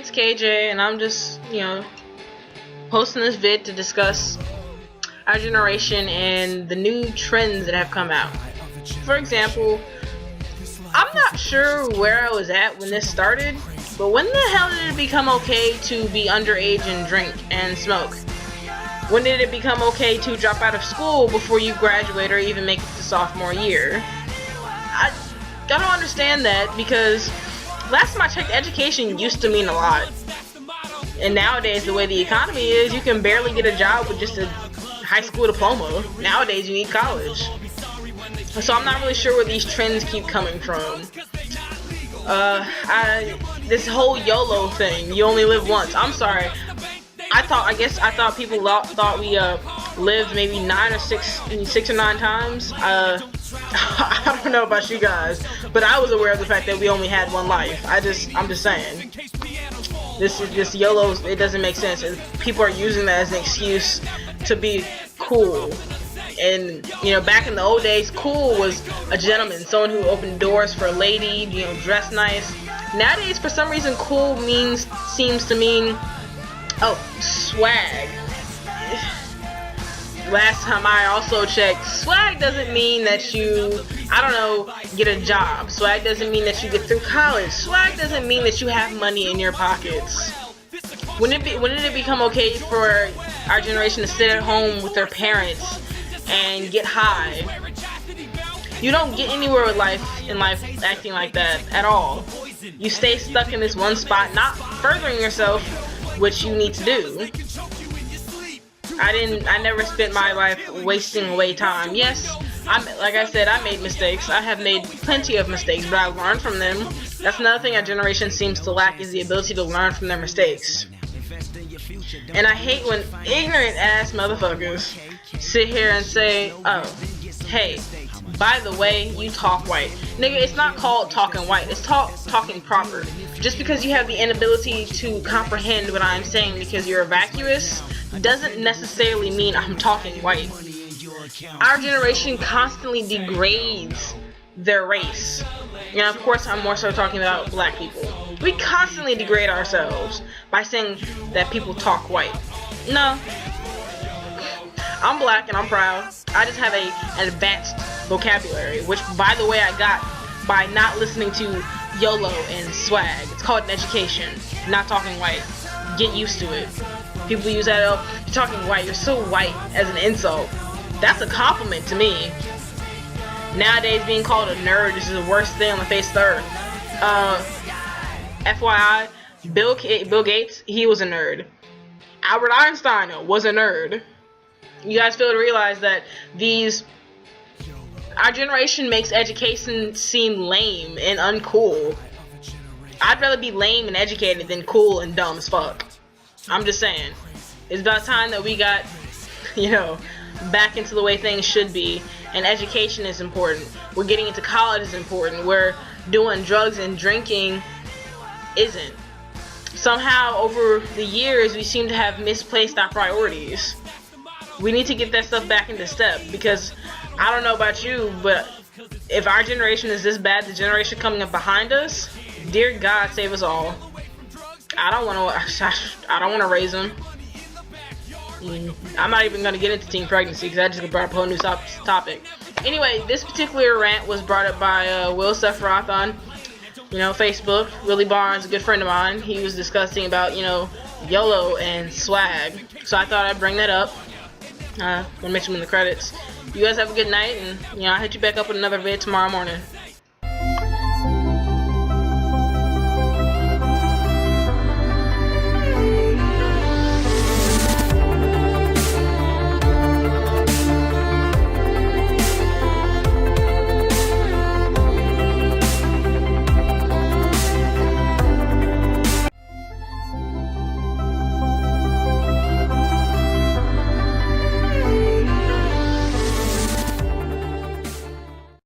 it's KJ, and I'm just, posting this vid to discuss our generation and the new trends that have come out. For example, I'm not sure where I was at when this started, but when the hell did it become okay to be underage and drink and smoke? When did it become okay to drop out of school before you graduate or even make it to sophomore year? I don't understand that, because last time I checked, education used to mean a lot. And nowadays, the way the economy is, you can barely get a job with just a high school diploma. Nowadays, you need college. So I'm not really sure where these trends keep coming from. This whole YOLO thing, you only live once. I'm sorry. I thought people thought we lived maybe 6 or 9 times. I don't know about you guys, but I was aware of the fact that we only had one life. I'm just saying. This YOLO, it doesn't make sense. People are using that as an excuse to be cool. And back in the old days, cool was a gentleman, someone who opened doors for a lady, dressed nice. Nowadays, for some reason, cool seems to mean swag. Last time I also checked, swag doesn't mean that you, get a job. Swag doesn't mean that you get through college. Swag doesn't mean that you have money in your pockets. When did it become okay for our generation to sit at home with their parents and get high? You don't get anywhere with life acting like that at all. You stay stuck in this one spot, not furthering yourself, which you need to do. I never spent my life wasting away time. Yes, like I said, I made mistakes. I have made plenty of mistakes, but I learned from them. That's another thing our generation seems to lack, is the ability to learn from their mistakes. And I hate when ignorant ass motherfuckers sit here and say, hey, by the way, you talk white. Nigga, it's not called talking white, it's talking proper. Just because you have the inability to comprehend what I'm saying because you're a vacuous doesn't necessarily mean I'm talking white. Our generation constantly degrades their race. Of course, I'm more so talking about black people. We constantly degrade ourselves by saying that people talk white. No. I'm black and I'm proud. I just have an advanced vocabulary, which, by the way, I got by not listening to YOLO and swag. It's called an education, not talking white. Get used to it. People use that, you're talking white, you're so white, as an insult. That's a compliment to me. Nowadays, being called a nerd is the worst thing on the face of the earth. FYI, Bill Gates, he was a nerd. Albert Einstein was a nerd. You guys fail to realize that our generation makes education seem lame and uncool. I'd rather be lame and educated than cool and dumb as fuck. I'm just saying. It's about time that we got, back into the way things should be. And education is important. We're getting into college is important. We're doing drugs and drinking isn't. Somehow, over the years, we seem to have misplaced our priorities. We need to get that stuff back into step, because I don't know about you, but if our generation is this bad, the generation coming up behind us, dear God, save us all. I don't want to raise them. I'm not even going to get into teen pregnancy, because I just brought up a whole new topic. Anyway, this particular rant was brought up by Will Sephiroth on, Facebook. Willie Barnes, a good friend of mine, he was discussing about, YOLO and swag. So I thought I'd bring that up. We'll mention them in the credits. You guys have a good night, and I'll hit you back up with another vid tomorrow morning.